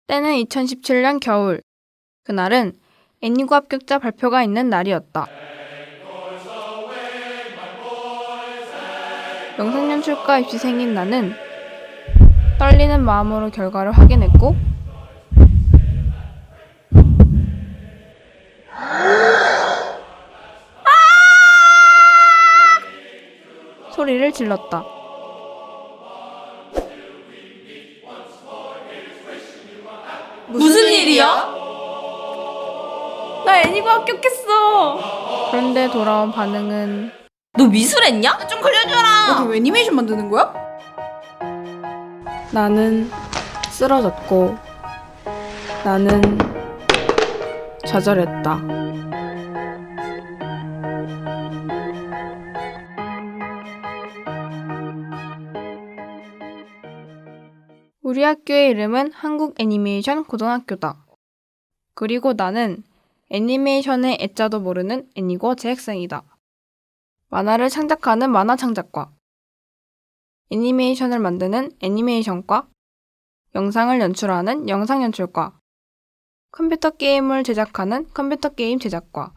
때는 2017년 겨울. 그날은 애니고 합격자 발표가 있는 날이었다. 영상연출과 입시생인 나는 떨리는 마음으로 결과를 확인했고 소리를 질렀다. 무슨 일이야? 나 애니고 합격했어. 그런데 돌아온 반응은 너 미술했냐? 좀 그려줘라. 너 그럼 애니메이션 만드는 거야? 나는 쓰러졌고 나는 좌절했다. 우리 학교의 이름은 한국애니메이션 고등학교다. 그리고 나는 애니메이션의 애자도 모르는 애니고 재학생이다. 만화를 창작하는 만화창작과, 애니메이션을 만드는 애니메이션과, 영상을 연출하는 영상연출과, 컴퓨터 게임을 제작하는 컴퓨터 게임 제작과.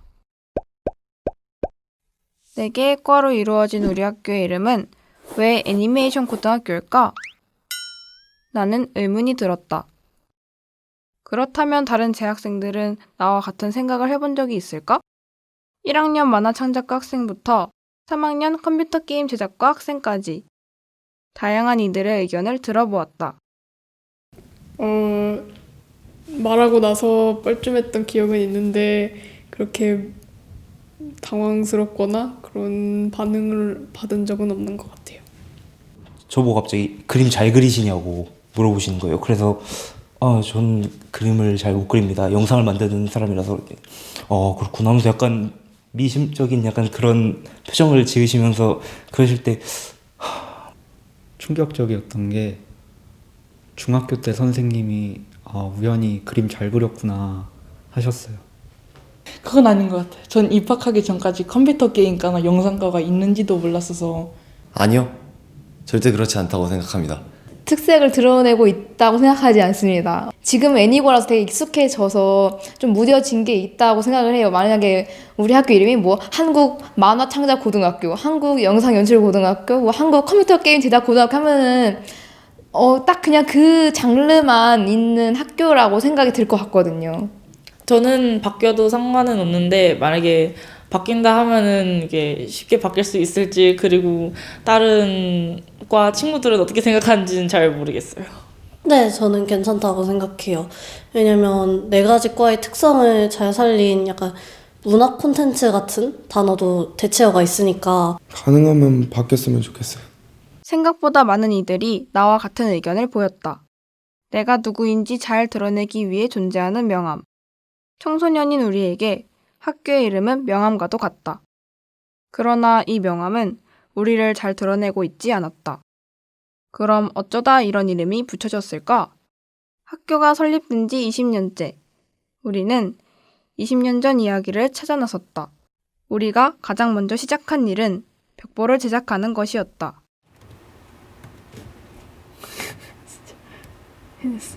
4개의 과로 이루어진 우리 학교의 이름은 왜 애니메이션 고등학교일까? 나는 의문이 들었다. 그렇다면 다른 재학생들은 나와 같은 생각을 해본 적이 있을까? 1학년 만화창작과 학생부터 3학년 컴퓨터 게임 제작과 학생까지 다양한 이들의 의견을 들어보았다. 말하고 나서 뻘쭘했던 기억은 있는데 그렇게 당황스럽거나 그런 반응을 받은 적은 없는 것 같아요. 저보고 갑자기 그림 잘 그리시냐고 물어보시는 거예요. 그래서 전 그림을 잘 못 그립니다. 영상을 만드는 사람이라서 그렇구나 하면서 약간 미심적인 약간 그런 표정을 지으시면서 그러실 때 충격적이었던 게 중학교 때 선생님이 우연히 그림 잘 그렸구나 하셨어요. 그건 아닌 것 같아요. 전 입학하기 전까지 컴퓨터 게임과나 영상과가 있는지도 몰랐어서. 아니요. 절대 그렇지 않다고 생각합니다. 특색을 드러내고 있다고 생각하지 않습니다. 지금 애니고라서 되게 익숙해져서 좀 무뎌진 게 있다고 생각을 해요. 만약에 우리 학교 이름이 뭐 한국 만화창작고등학교, 한국 영상연출고등학교, 뭐 한국 컴퓨터 게임 제작고등학교 하면은 딱 그냥 그 장르만 있는 학교라고 생각이 들 것 같거든요. 저는 바뀌어도 상관은 없는데 만약에 바뀐다 하면은 이게 쉽게 바뀔 수 있을지, 그리고 다른 과 친구들은 어떻게 생각하는지는 잘 모르겠어요. 네, 저는 괜찮다고 생각해요. 왜냐면 4가지 과의 특성을 잘 살린 약간 문화 콘텐츠 같은 단어도 대체어가 있으니까 가능하면 바뀌었으면 좋겠어요. 생각보다 많은 이들이 나와 같은 의견을 보였다. 내가 누구인지 잘 드러내기 위해 존재하는 명함. 청소년인 우리에게 학교의 이름은 명함과도 같다. 그러나 이 명함은 우리를 잘 드러내고 있지 않았다. 그럼 어쩌다 이런 이름이 붙여졌을까? 학교가 설립된 지 20년째. 우리는 20년 전 이야기를 찾아 나섰다. 우리가 가장 먼저 시작한 일은 벽보를 제작하는 것이었다. 해냈어.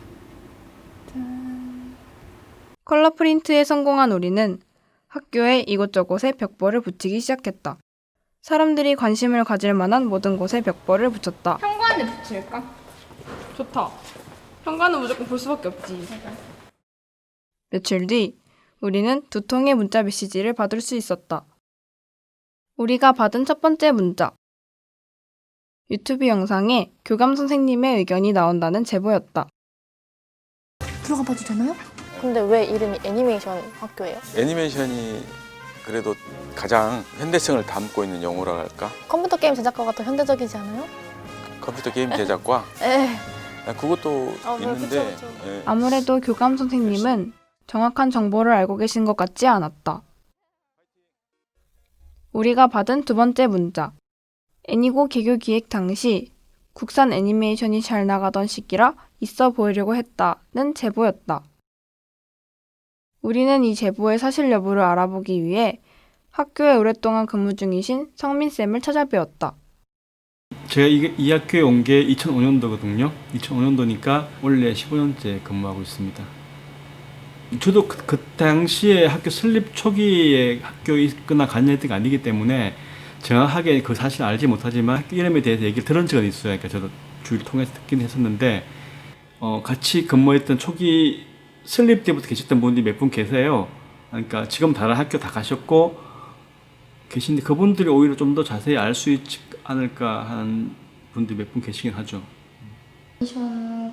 컬러 프린트에 성공한 우리는 학교의 이곳저곳에 벽보를 붙이기 시작했다. 사람들이 관심을 가질 만한 모든 곳에 벽보를 붙였다. 현관에 붙일까? 좋다. 현관은 무조건 볼 수밖에 없지. 며칠 뒤 우리는 2통의 문자 메시지를 받을 수 있었다. 우리가 받은 첫 번째 문자. 유튜브 영상에 교감 선생님의 의견이 나온다는 제보였다. 들어가 봐도 되나요? 근데 왜 이름이 애니메이션 학교예요? 애니메이션이 그래도 가장 현대성을 담고 있는 용어라 할까? 컴퓨터 게임 제작과가 더 현대적이지 않아요? 컴퓨터 게임 제작과? 그것도 있는데 그쵸. 아무래도 교감 선생님은 정확한 정보를 알고 계신 것 같지 않았다. 우리가 받은 2번째 문자. 애니고 개교 기획 당시 국산 애니메이션이 잘 나가던 시기라 있어 보이려고 했다는 제보였다. 우리는 이 제보의 사실 여부를 알아보기 위해 학교에 오랫동안 근무 중이신 성민쌤을 찾아뵈었다. 제가 이 학교에 온 게 2005년도거든요. 2005년도니까 원래 15년째 근무하고 있습니다. 저도 그 당시에 학교 설립 초기에 학교에 있거나 관여했던 게 아니기 때문에 정확하게 그 사실을 알지 못하지만 학교 이름에 대해서 얘기를 들은 적은 있어요. 그러니까 저도 주위를 통해서 듣긴 했었는데 같이 근무했던 초기 설립 때부터 계셨던 분들이 몇 분 계세요. 그러니까 지금 다른 학교 다 가셨고 계신데 그분들이 오히려 좀 더 자세히 알 수 있지 않을까 하는 분들이 몇 분 계시긴 하죠.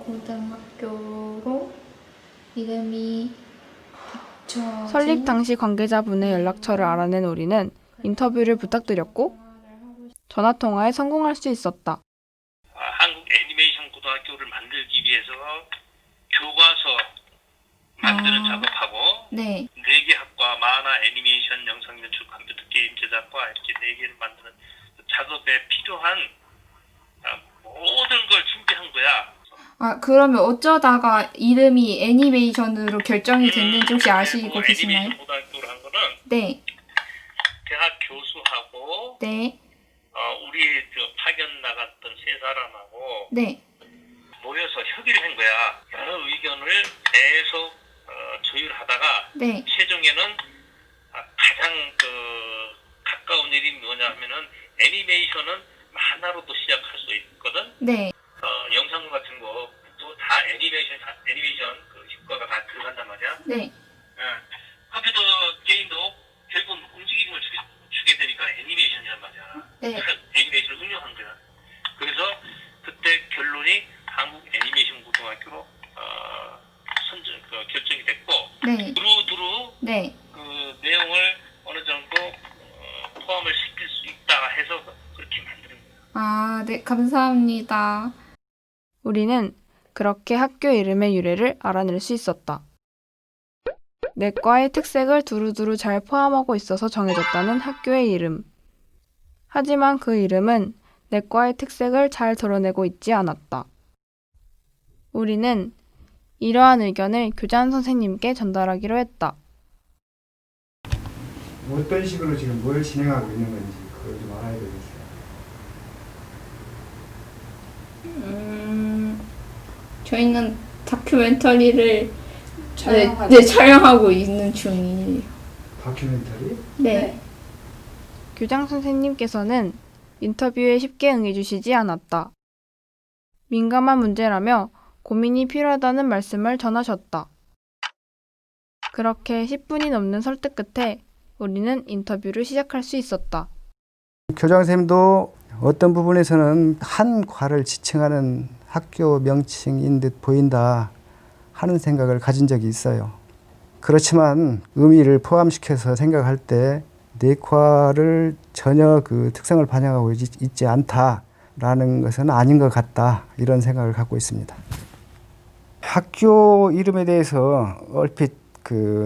고등학교로 이름이 설립 당시 관계자분의 연락처를 알아낸 우리는 인터뷰를 부탁드렸고 전화 통화에 성공할 수 있었다. 한국 애니메이션 고등학교를 만들기 위해서 교과서 만드는 작업하고 네. 4개 학과 만화, 애니메이션, 영상 연출, 컴퓨터 게임 제작과 이렇게 4개를 만드는 작업에 필요한 모든 걸 준비한 거야. 그러면 어쩌다가 이름이 애니메이션으로 결정이 됐는지 혹시 아시고 계시나요? 애니메이션 고등학교로 한 거는 네. 대학 교수하고 네. 우리 파견 나갔던 3사람하고 네. 모여서 협의를 한 거야. 여러 의견을 계속 조율하다가 네. 최종에는 가장 가까운 일이 뭐냐면은 애니메이션은 만화로도 시작할 수 있거든. 네. 영상 같은 거도 다 애니메이션 그 효과가 다 들어간단 말이야. 네. 컴퓨터 게임도 결국 움직임을 주게 되니까 애니메이션이란 말이야. 네. 애니메이션을 응용한 거야. 그래서 그때 결론이 한국 애니메이션 고등학교로 결정이 됐고 네. 두루두루 네. 그 내용을 어느 정도 포함을 시킬 수 있다 해서 그렇게 만드는 거야. 네. 감사합니다. 우리는 그렇게 학교 이름의 유래를 알아낼 수 있었다. 내과의 특색을 두루두루 잘 포함하고 있어서 정해졌다는 학교의 이름. 하지만 그 이름은 내과의 특색을 잘 드러내고 있지 않았다. 우리는 이러한 의견을 교장 선생님께 전달하기로 했다. 어떤 식으로 지금 뭘 진행하고 있는 건지 그걸 좀 알아야 되겠어요. 저희는 다큐멘터리를 촬영하고 있는 중이에요. 다큐멘터리? 네. 교장 선생님께서는 인터뷰에 쉽게 응해주시지 않았다. 민감한 문제라며 고민이 필요하다는 말씀을 전하셨다. 그렇게 10분이 넘는 설득 끝에 우리는 인터뷰를 시작할 수 있었다. 교장선생님도 어떤 부분에서는 한 과를 지칭하는 학교 명칭인 듯 보인다 하는 생각을 가진 적이 있어요. 그렇지만 의미를 포함시켜서 생각할 때 내과를 전혀 그 특성을 반영하고 있지 않다라는 것은 아닌 것 같다 이런 생각을 갖고 있습니다. 학교 이름에 대해서 얼핏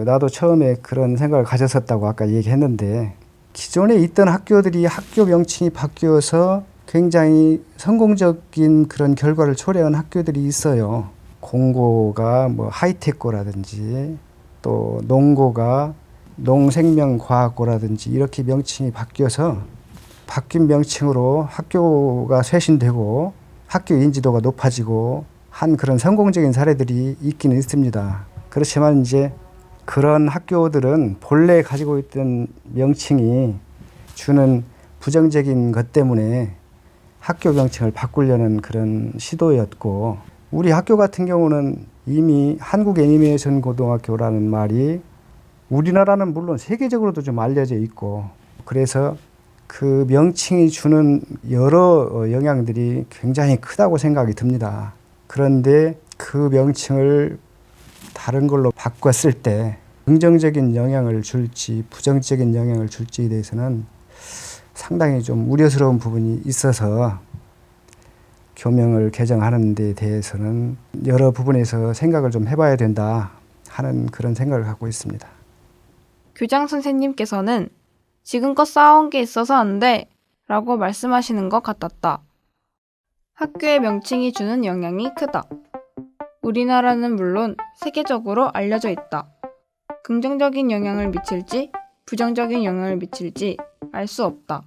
나도 처음에 그런 생각을 가졌었다고 아까 얘기했는데 기존에 있던 학교들이 학교 명칭이 바뀌어서 굉장히 성공적인 그런 결과를 초래한 학교들이 있어요. 공고가 뭐 하이테크라든지 또 농고가 농생명과학고라든지 이렇게 명칭이 바뀌어서 바뀐 명칭으로 학교가 쇄신되고 학교 인지도가 높아지고 한 그런 성공적인 사례들이 있기는 있습니다. 그렇지만 이제 그런 학교들은 본래 가지고 있던 명칭이 주는 부정적인 것 때문에 학교 명칭을 바꾸려는 그런 시도였고 우리 학교 같은 경우는 이미 한국 애니메이션 고등학교라는 말이 우리나라는 물론 세계적으로도 좀 알려져 있고 그래서 그 명칭이 주는 여러 영향들이 굉장히 크다고 생각이 듭니다. 그런데 그 명칭을 다른 걸로 바꿨을 때 긍정적인 영향을 줄지 부정적인 영향을 줄지에 대해서는 상당히 좀 우려스러운 부분이 있어서 교명을 개정하는 데 대해서는 여러 부분에서 생각을 좀 해봐야 된다 하는 그런 생각을 갖고 있습니다. 교장 선생님께서는 지금껏 쌓아온 게 있어서 안 돼 라고 말씀하시는 것 같았다. 학교의 명칭이 주는 영향이 크다. 우리나라는 물론 세계적으로 알려져 있다. 긍정적인 영향을 미칠지 부정적인 영향을 미칠지 알 수 없다.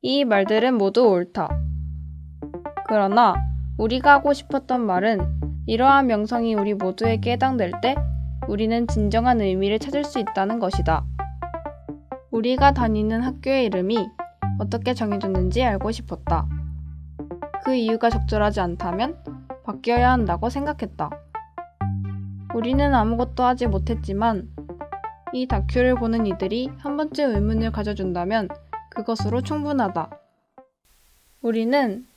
이 말들은 모두 옳다. 그러나 우리가 하고 싶었던 말은 이러한 명성이 우리 모두에게 해당될 때 우리는 진정한 의미를 찾을 수 있다는 것이다. 우리가 다니는 학교의 이름이 어떻게 정해졌는지 알고 싶었다. 그 이유가 적절하지 않다면 바뀌어야 한다고 생각했다. 우리는 아무것도 하지 못했지만 이 다큐를 보는 이들이 한 번쯤 의문을 가져준다면 그것으로 충분하다. 우리는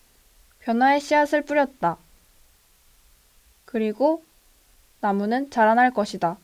변화의 씨앗을 뿌렸다. 그리고 나무는 자라날 것이다.